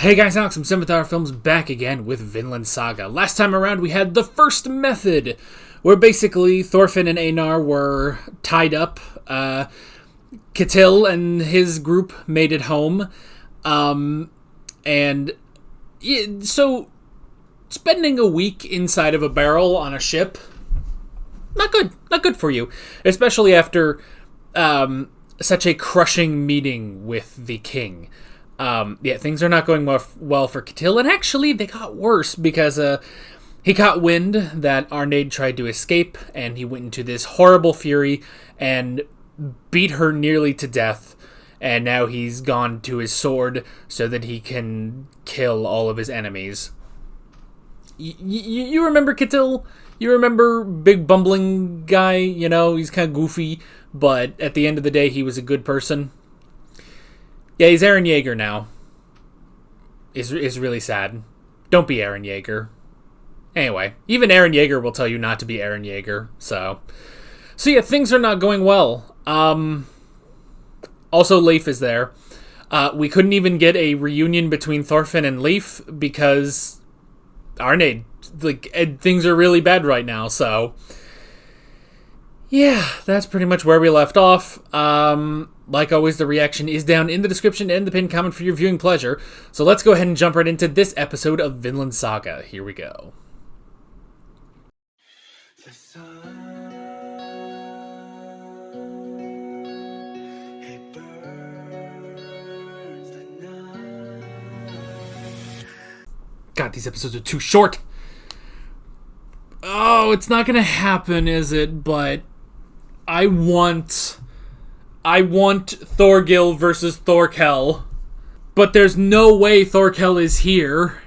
Hey guys, Alex from 7th Hour Films back again with Vinland Saga. Last time around we had the first method, where basically Thorfinn and Einar were tied up. Ketil and his group made it home. So spending a week inside of a barrel on a ship, not good for you. Especially after such a crushing meeting with the king. Things are not going well for Ketil, and actually they got worse because he caught wind that Aight tried to escape, and he went into this horrible fury and beat her nearly to death, and now he's gone to his sword so that he can kill all of his enemies. You remember Ketil? You remember big bumbling guy? You know, he's kind of goofy, but at the end of the day, he was a good person. Yeah, he's Eren Yeager now. Is really sad. Don't be Eren Yeager. Anyway, even Eren Yeager will tell you not to be Eren Yeager. So yeah, things are not going well. Also, Leif is there. We couldn't even get a reunion between Thorfinn and Leif because Aight, things are really bad right now. So yeah, that's pretty much where we left off. Like always, the reaction is down in the description and the pinned comment for your viewing pleasure. So let's go ahead and jump right into this episode of Vinland Saga. Here we go. God, these episodes are too short. Oh, it's not gonna happen, is it? But I want Thorgil versus Thorkel, but there's no way Thorkel is here.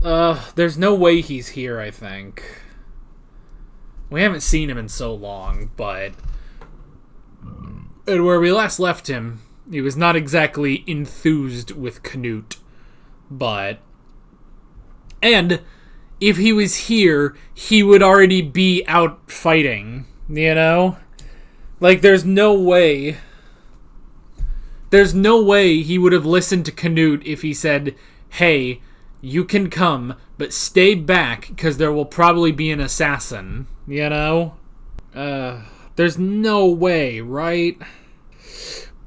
There's no way he's here, I think. We haven't seen him in so long, but and where we last left him, he was not exactly enthused with Canute, and if he was here, he would already be out fighting, you know? Like, there's no way he would have listened to Canute if he said, hey, you can come, but stay back, because there will probably be an assassin, you know? There's no way, right?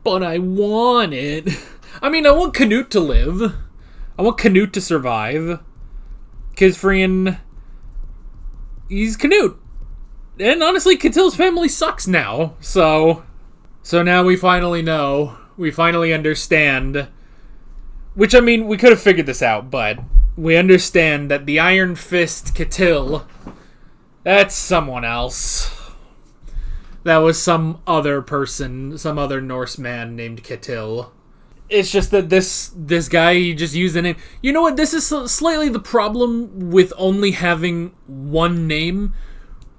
But I want it. I mean, I want Canute to live. I want Canute to survive. Because he's Canute. And honestly, Ketil's family sucks now. So now we finally know. We finally understand. Which, I mean, we could have figured this out, but we understand that the Iron Fist Ketil, that's someone else. That was some other person, some other Norse man named Ketil. It's just that this guy, he just used the name. You know what? This is slightly the problem with only having one name.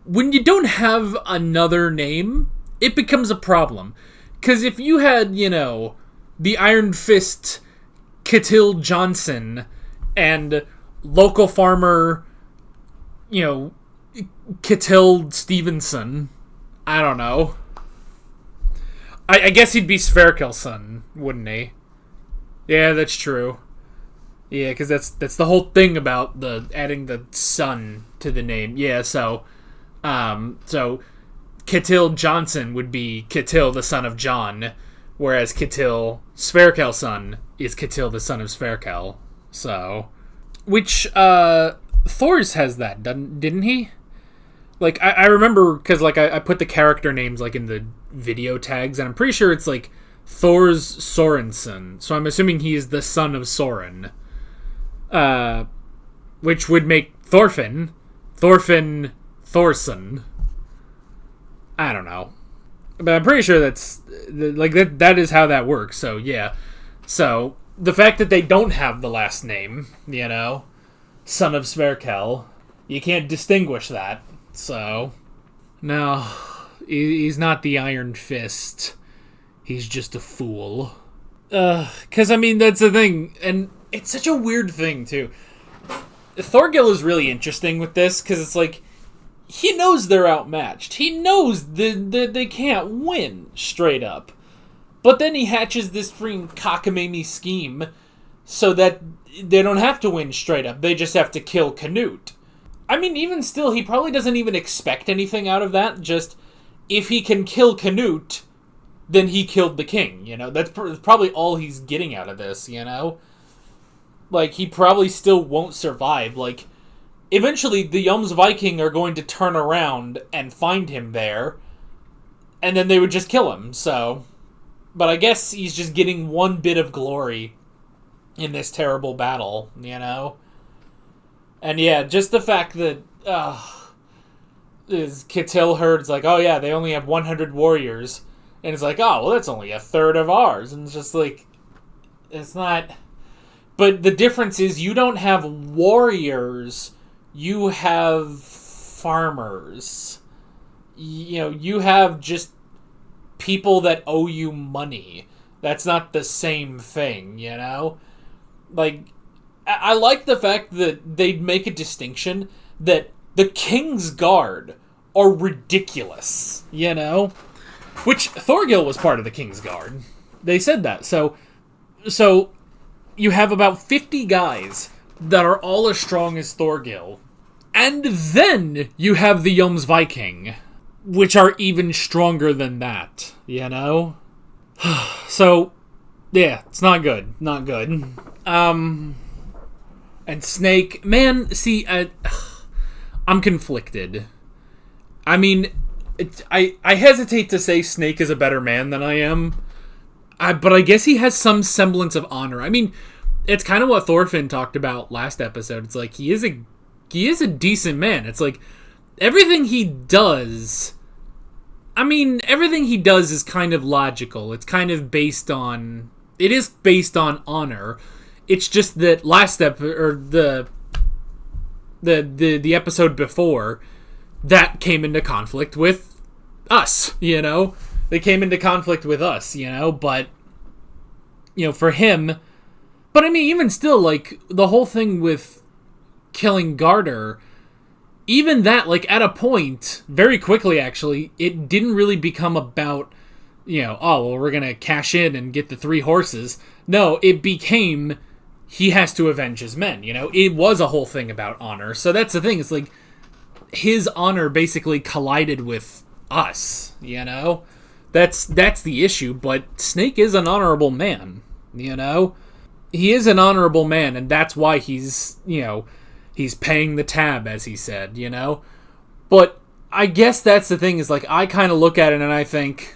When you don't have another name, it becomes a problem. Because if you had, you know, the Iron Fist Ketil Johnson and local farmer, you know, Ketil Stevenson, I don't know. I guess he'd be Sverkelson, wouldn't he? Yeah, that's true. Yeah, because that's the whole thing about the adding the son to the name. Yeah, so Ketil Johnson would be Ketil, the son of John, whereas Ketil Sverkelson is Ketil, the son of Sverkel. So, which Thor's has that, didn't he? Like, I remember, because, like, I put the character names, like, in the video tags, and I'm pretty sure it's, like, Thor's Sorensen. So I'm assuming he is the son of Soren. Which would make Thorfinn Thorson. I don't know. But I'm pretty sure that's, like, that is how that works, so, yeah. So, the fact that they don't have the last name, you know, son of Sverkel, you can't distinguish that. So, no, he's not the Iron Fist. He's just a fool. Because, I mean, that's the thing. And it's such a weird thing, too. Thorgil is really interesting with this, because it's like, he knows they're outmatched. He knows that they can't win, straight up. But then he hatches this freaking cockamamie scheme so that they don't have to win straight up. They just have to kill Canute. I mean, even still, he probably doesn't even expect anything out of that. Just, if he can kill Canute, then he killed the king, you know? That's probably all he's getting out of this, you know? Like, he probably still won't survive. Like, eventually, the Jomsviking are going to turn around and find him there, and then they would just kill him, so... But I guess he's just getting one bit of glory in this terrible battle, you know? And yeah, just the fact that Ketil heard, like, oh yeah, they only have 100 warriors. And it's like, oh, well, that's only a third of ours. And it's just like, it's not... But the difference is you don't have warriors, you have farmers. You know, you have just people that owe you money. That's not the same thing, you know? Like... I like the fact that they'd make a distinction that the King's Guard are ridiculous, you know? Which, Thorgil was part of the King's Guard. They said that. So you have about 50 guys that are all as strong as Thorgil. And then you have the Jomsviking, which are even stronger than that, you know? So, yeah, it's not good. Not good. And Snake, man, see, I'm conflicted. I mean, I hesitate to say Snake is a better man than I am, but I guess he has some semblance of honor. I mean, it's kind of what Thorfinn talked about last episode. It's like, he is a decent man. It's like, everything he does is kind of logical. It's kind of based on honor. It's just that last the episode before, that came into conflict with us, you know? They came into conflict with us, you know? But, you know, for him... But, I mean, even still, like, the whole thing with killing Garter, even that, like, at a point, very quickly, actually, it didn't really become about, you know, oh, well, we're gonna cash in and get the 3 horses. No, it became... he has to avenge his men, you know? It was a whole thing about honor. So that's the thing. It's like, his honor basically collided with us, you know? That's the issue, but Snake is an honorable man, you know? He is an honorable man, and that's why he's, you know, he's paying the tab, as he said, you know? But I guess that's the thing, is like, I kind of look at it and I think...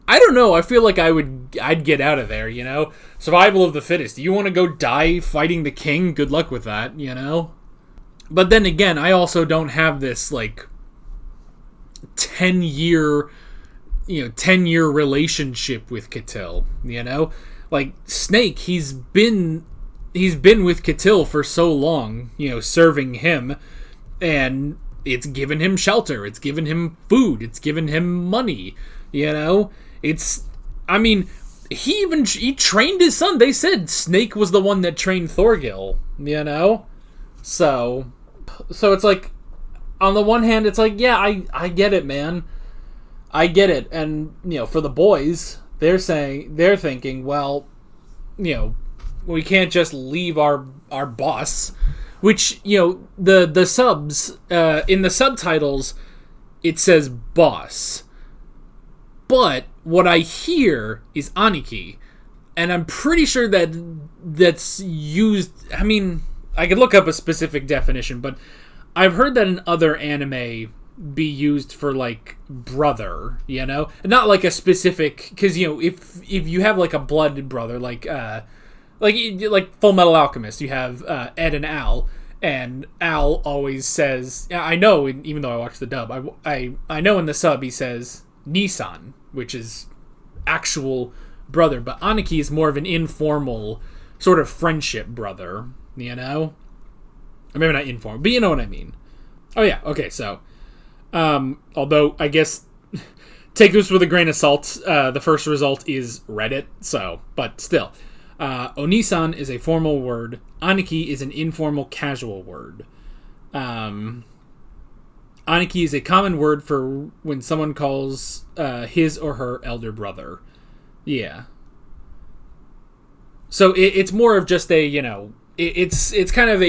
I don't know, I feel like I'd get out of there, you know? Survival of the fittest. Do you want to go die fighting the king? Good luck with that, you know? But then again, I also don't have this, like, 10-year relationship with Ketil, you know? Like, Snake, he's been with Ketil for so long, you know, serving him, and it's given him shelter, it's given him food, it's given him money, you know? It's, I mean, he trained his son. They said Snake was the one that trained Thorgil, you know? So it's like, on the one hand, it's like, yeah, I get it, man. I get it. And, you know, for the boys, they're thinking, well, you know, we can't just leave our boss. Which, you know, the subs, in the subtitles, it says boss. But what I hear is Aniki, and I'm pretty sure that's used... I mean, I could look up a specific definition, but I've heard that in other anime be used for, like, brother, you know? Not like a specific... Because, you know, if you have, like, a blood brother, like Full Metal Alchemist, you have Ed and Al, and Al always says... I know, even though I watched the dub, I know in the sub he says Nissan, which is actual brother, but Aniki is more of an informal sort of friendship brother, you know? Or maybe not informal, but you know what I mean. Oh yeah, okay, so although I guess take this with a grain of salt, the first result is Reddit, so, but still. Onisan is a formal word, Aniki is an informal casual word. Aniki is a common word for when someone calls his or her elder brother. Yeah. So it's more of just a, it's kind of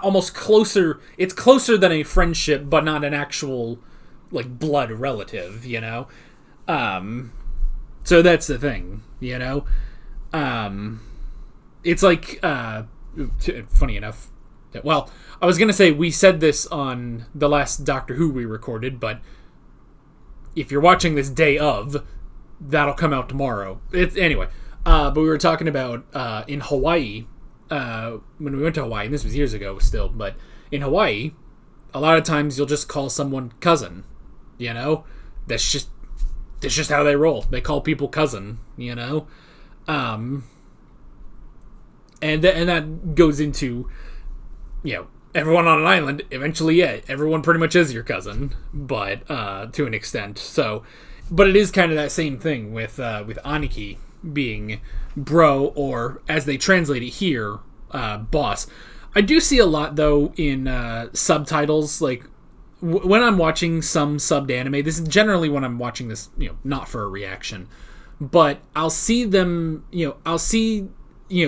almost closer. It's closer than a friendship, but not an actual like blood relative. So that's the thing. It's like funny enough. Well, I was gonna say we said this on the last Doctor Who we recorded, but if you're watching this day of, that'll come out tomorrow. Anyway. But we were talking about in Hawaii, when we went to Hawaii, and this was years ago still, but in Hawaii, a lot of times you'll just call someone cousin, That's just how they roll. They call people cousin, And that goes into, everyone on an island, eventually, everyone pretty much is your cousin, but to an extent. So, but it is kind of that same thing with Aniki being bro, or as they translate it here, boss. I do see a lot though in subtitles, like when I'm watching some subbed anime. This is generally when I'm watching this, not for a reaction, but I'll see them,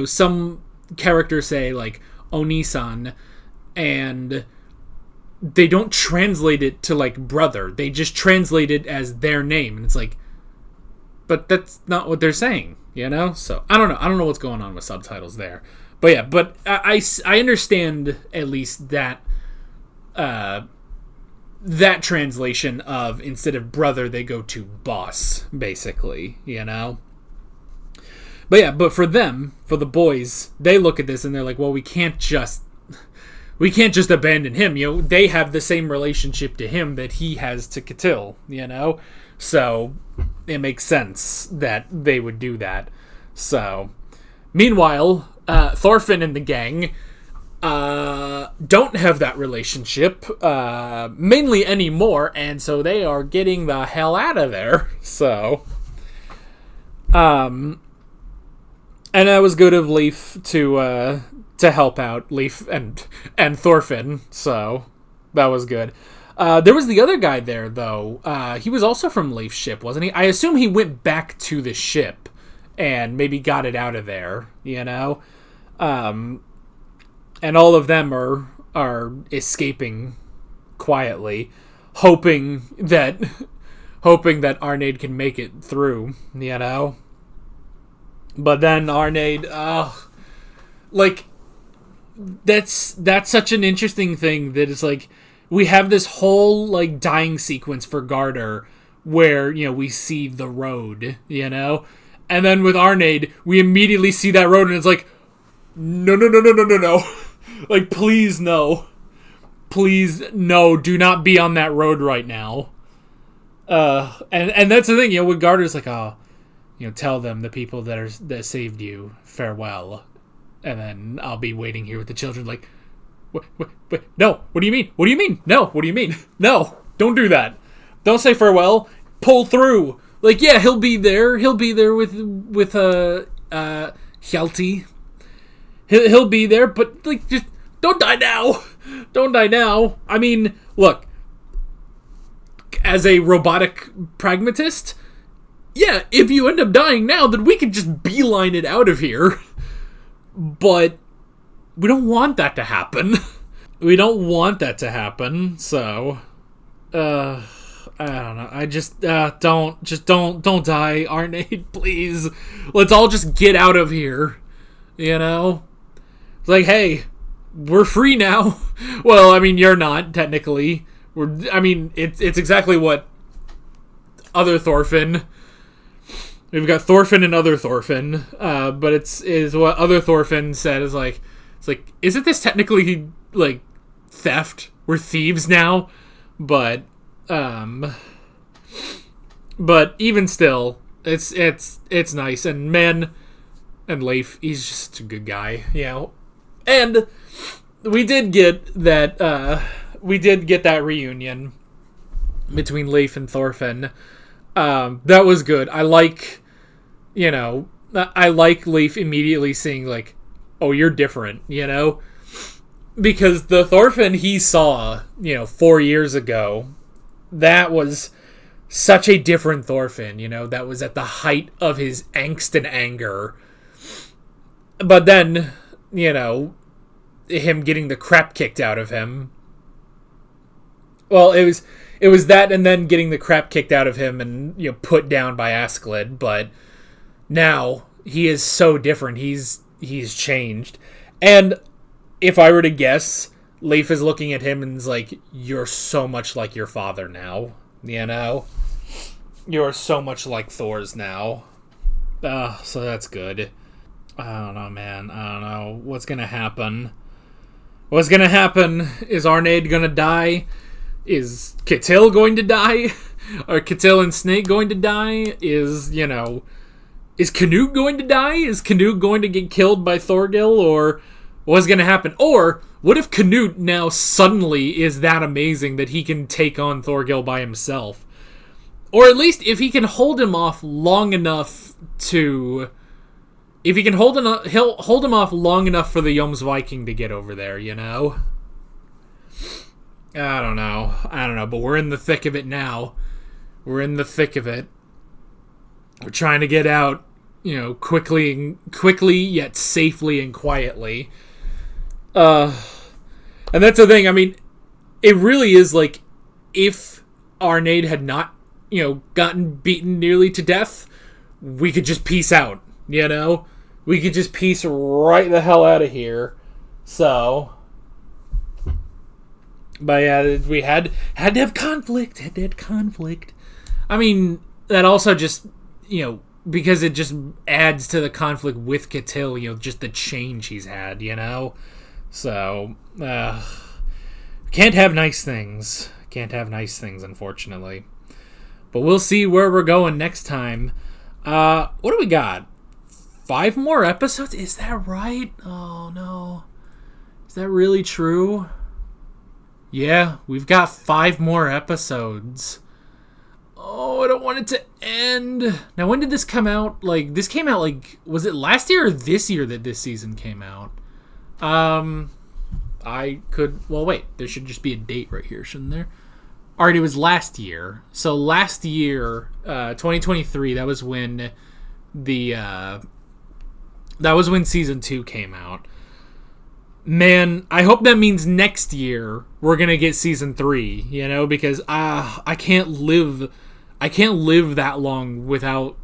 some character say like Oni-san, and they don't translate it to like brother. They just translate it as their name, and it's like, but that's not what they're saying, So I don't know what's going on with subtitles there, but yeah. But I understand at least that that translation of, instead of brother, they go to boss, basically, But yeah, but for them, for the boys, they look at this and they're like, well, we can't just abandon him. They have the same relationship to him that he has to Ketil, So it makes sense that they would do that. So, meanwhile, Thorfinn and the gang don't have that relationship mainly anymore, and so they are getting the hell out of there. So, and that was good of Leif to help out Leif and Thorfinn. So that was good. There was the other guy there, though. He was also from Leif's ship, wasn't he? I assume he went back to the ship and maybe got it out of there, And all of them are escaping quietly, hoping that Arnade can make it through, But then Arnade, that's such an interesting thing that it's like, we have this whole like dying sequence for Garter where, we see the road, and then with Arnade, we immediately see that road and it's like, no. Like, please no, do not be on that road right now. And that's the thing, with Garter's like, tell them, the people that saved you, farewell, and then I'll be waiting here with the children. Like, wait, no. What do you mean? No. What do you mean? No, don't do that. Don't say farewell. Pull through. Like, yeah, he'll be there. He'll be there with Hjalti. He'll be there, but like, just don't die now. Don't die now. I mean, look. As a robotic pragmatist, yeah, if you end up dying now, then we could just beeline it out of here. But we don't want that to happen. So, I don't know. I just, don't die, Arnade, please. Let's all just get out of here, It's like, hey, we're free now. Well, I mean, you're not, technically. It's exactly what other Thorfinn. We've got Thorfinn and other Thorfinn, but is what other Thorfinn said is like, it's like, isn't this technically like theft? We're thieves now, but even still, it's nice. And man, and Leif, he's just a good guy, And we did get that reunion between Leif and Thorfinn. That was good. I like Leif immediately seeing like, oh, you're different, because the Thorfinn he saw, 4 years ago, that was such a different Thorfinn, you know, that was at the height of his angst and anger. But then, you know, him getting the crap kicked out of him. Well, it was that, and then getting the crap kicked out of him and, you know, put down by Asklid. But now he is so different. He's changed. And if I were to guess, Leif is looking at him and is like, "You're so much like your father now, you know? You're so much like Thor's now." So that's good. I don't know, man. I don't know. What's gonna happen? What's gonna happen? Is Arnaid gonna die? Is Ketil going to die? Are Ketil and Snake going to die? Is Canute going to die? Is Canute going to get killed by Thorgil? Or what's gonna happen? Or what if Canute now suddenly is that amazing that he can take on Thorgil by himself? Or at least if he can hold him off long enough to... If he can he'll hold him off long enough for the Jomsviking to get over there, you know? I don't know, but we're in the thick of it now. We're in the thick of it. We're trying to get out, you know, quickly yet safely and quietly. And that's the thing, I mean, it really is like, if Arnaid had not, you know, gotten beaten nearly to death, we could just peace out, you know? We could just peace right the hell out of here. So, but yeah, we had to have conflict. I mean, that also just, you know, because it just adds to the conflict with Ketil, you know, just the change he's had, you know? So, can't have nice things. Can't have nice things, unfortunately. But we'll see where we're going next time. What do we got? 5 more episodes? Is that right? Oh, no. Is that really true? Yeah, we've got 5 more episodes. Oh, I don't want it to end. Now, when did this come out? Like, this came out, like, was it last year or this year that this season came out? I could... Well, wait. There should just be a date right here, shouldn't there? Alright, it was last year. So, last year, 2023, that was when season 2 came out. Man, I hope that means next year we're gonna get season 3, you know, because I can't live that long without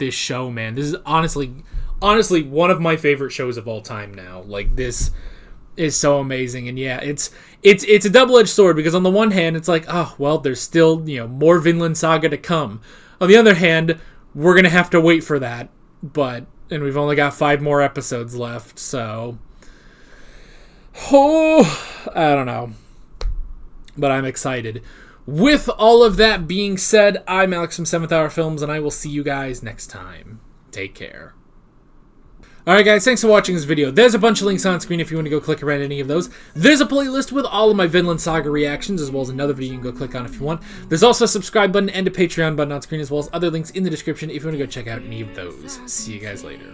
this show, man. This is honestly one of my favorite shows of all time now. Like, this is so amazing, and yeah, it's a double-edged sword, because on the one hand it's like, oh well, there's still, you know, more Vinland Saga to come. On the other hand, we're gonna have to wait for that, and we've only got 5 more episodes left, so... Oh, I don't know. But I'm excited. With all of that being said, I'm Alex from 7th Hour Films, and I will see you guys next time. Take care. Alright guys, thanks for watching this video. There's a bunch of links on screen if you want to go click around any of those. There's a playlist with all of my Vinland Saga reactions, as well as another video you can go click on if you want. There's also a subscribe button and a Patreon button on screen, as well as other links in the description if you want to go check out any of those. See you guys later.